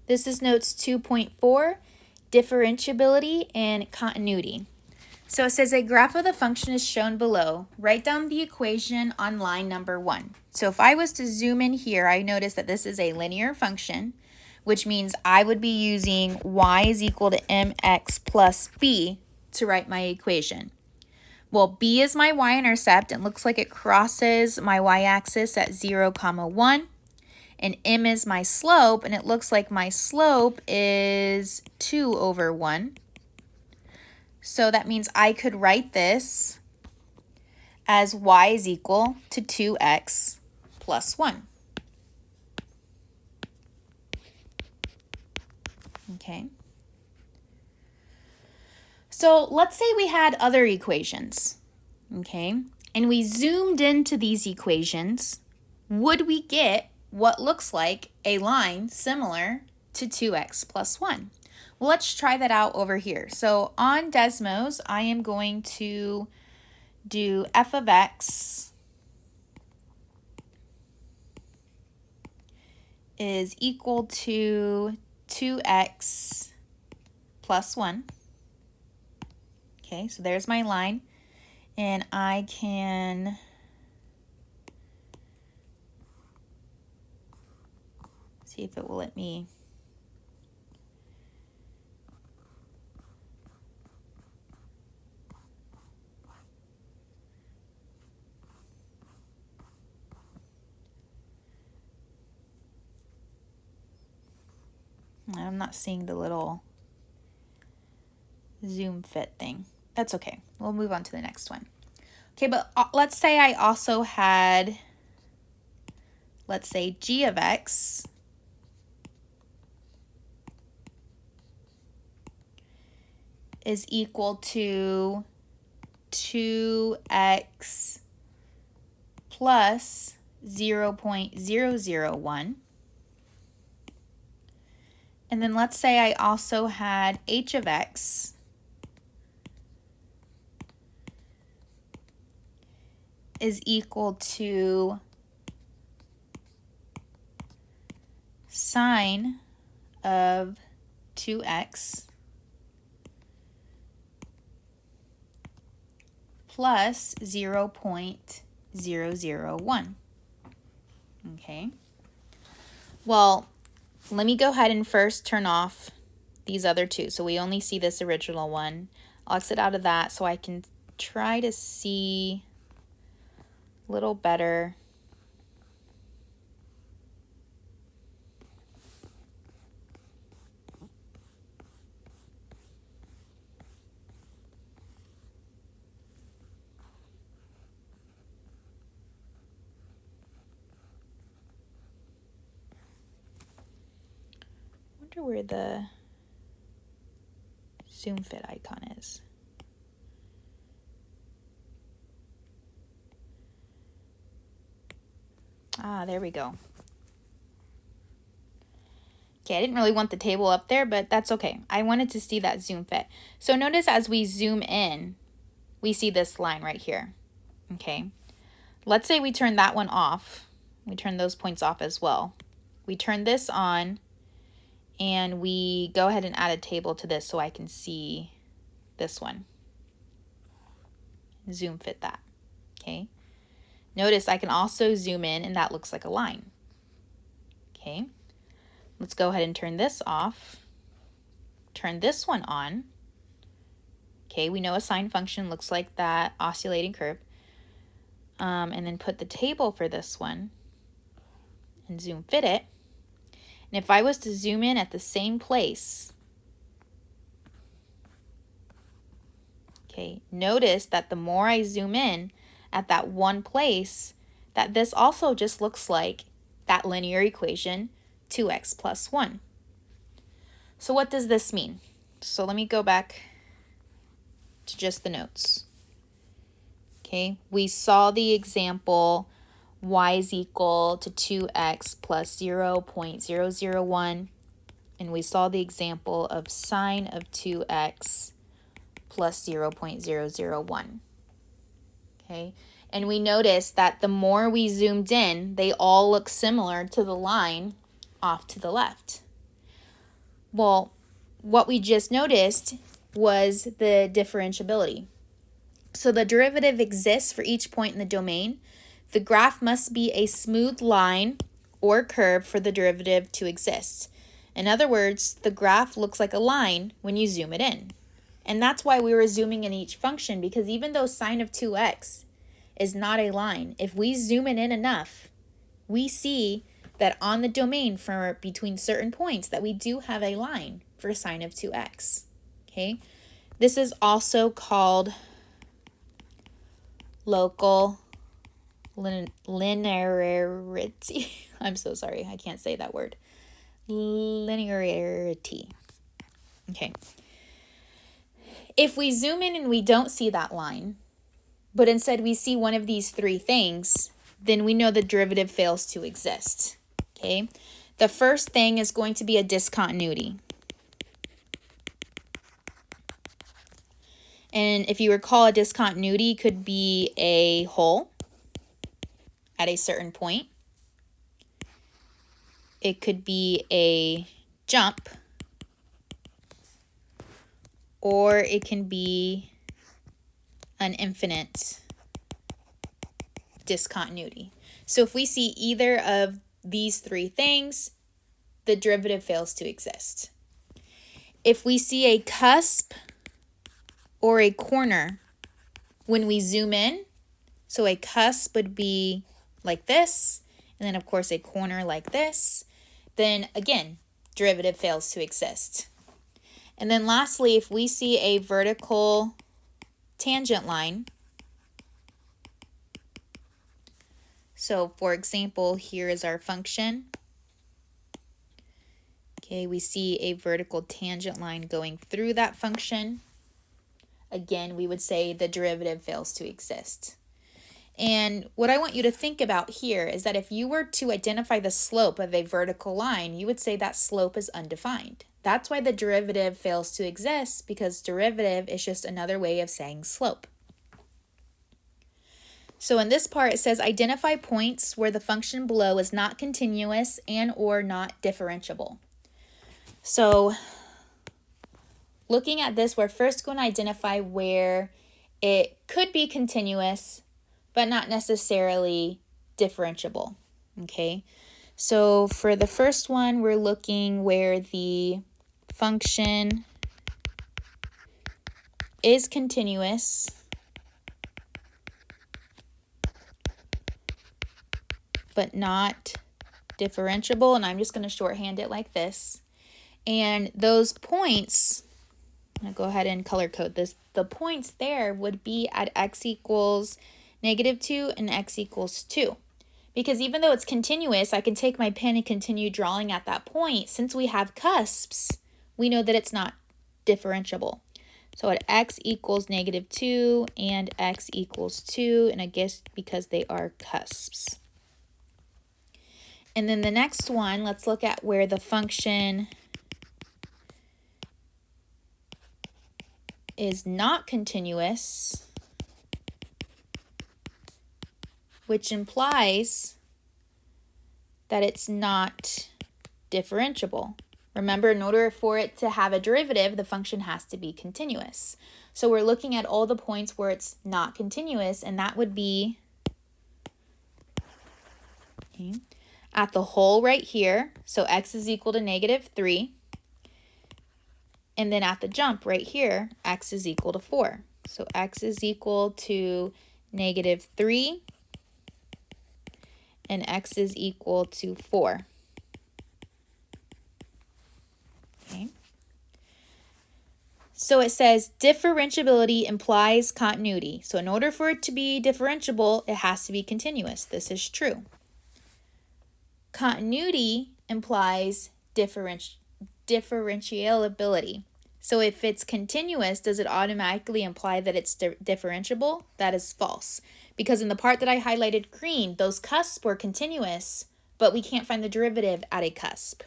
This is notes 2.4, differentiability and continuity. So it says a graph of the function is shown below. Write down the equation on line number 1. So if I was to zoom in here, I notice that this is a linear function, which means I would be using y is equal to mx plus b to write my equation. Well, b is my y-intercept. It looks like it crosses my y-axis at 0, 1. And m is my slope, and it looks like my slope is 2 over 1. So that means I could write this as y is equal to 2x plus 1. Okay. So let's say we had other equations, okay, and we zoomed into these equations. Would we get what looks like a line similar to 2x plus 1? Well, let's try that out over here. So on Desmos, I am going to do f of x is equal to 2x plus 1. Okay, so there's my line, and I can see if it will let me. I'm not seeing the little zoom fit thing. That's okay. We'll move on to the next one. Okay, but let's say I also had, let's say g of x is equal to 2x plus 0.001. And then let's say I also had h of x is equal to sine of 2x plus 0.001. Okay. Well, let me go ahead and first turn off these other two. So we only see this original one. I'll exit out of that so I can try to see a little better. I wonder where the zoom fit icon is. Ah, there we go. Okay, I didn't really want the table up there, but that's okay. I wanted to see that zoom fit. So notice as we zoom in, we see this line right here. Okay, let's say we turn that one off. We turn those points off as well. We turn this on, and we go ahead and add a table to this so I can see this one. Zoom fit that. Okay. Notice I can also zoom in, and that looks like a line. Okay. Let's go ahead and turn this off. Turn this one on. Okay, we know a sine function looks like that oscillating curve. And then put the table for this one and zoom fit it. And if I was to zoom in at the same place, okay, notice that the more I zoom in at that one place, that this also just looks like that linear equation, 2x plus 1. So what does this mean? So let me go back to just the notes. Okay, we saw the example y is equal to 2x plus 0.001, and we saw the example of sine of 2x plus 0.001. Okay, and we noticed that the more we zoomed in, they all look similar to the line off to the left. Well, what we just noticed was the differentiability. So the derivative exists for each point in the domain. The graph must be a smooth line or curve for the derivative to exist. In other words, the graph looks like a line when you zoom it in. And that's why we were zooming in each function, because even though sine of 2x is not a line, if we zoom it in enough, we see that on the domain for between certain points that we do have a line for sine of 2x. Okay, this is also called local linearity. I'm so sorry, I can't say that word. Linearity. Okay. If we zoom in and we don't see that line, but instead we see one of these three things, then we know the derivative fails to exist. Okay. The first thing is going to be a discontinuity. And if you recall, a discontinuity could be a hole at a certain point. It could be a jump, or it can be an infinite discontinuity. So if we see either of these three things, the derivative fails to exist. If we see a cusp or a corner when we zoom in, so a cusp would be like this, and then of course a corner like this, then again, derivative fails to exist. And then lastly, if we see a vertical tangent line, so for example, here is our function. Okay, we see a vertical tangent line going through that function. Again, we would say the derivative fails to exist. And what I want you to think about here is that if you were to identify the slope of a vertical line, you would say that slope is undefined. That's why the derivative fails to exist, because derivative is just another way of saying slope. So in this part, it says identify points where the function below is not continuous and or not differentiable. So looking at this, we're first going to identify where it could be continuous, but not necessarily differentiable. Okay, so for the first one, we're looking where the function is continuous, but not differentiable, and I'm just going to shorthand it like this. And those points, I'm going to go ahead and color code this. The points there would be at x equals -2 and x equals 2. Because even though it's continuous, I can take my pen and continue drawing at that point. Since we have cusps, we know that it's not differentiable. So at x equals -2 and x equals 2, and I guess because they are cusps. And then the next one, let's look at where the function is not continuous, which implies that it's not differentiable. Remember, in order for it to have a derivative, the function has to be continuous. So we're looking at all the points where it's not continuous, and that would be at the hole right here. So x is equal to -3. And then at the jump right here, x is equal to 4. So x is equal to -3 and x is equal to 4. Okay. So it says differentiability implies continuity. So in order for it to be differentiable, it has to be continuous. This is true. Continuity implies differentiability. So if it's continuous, does it automatically imply that it's differentiable? That is false. Because in the part that I highlighted green, those cusps were continuous, but we can't find the derivative at a cusp.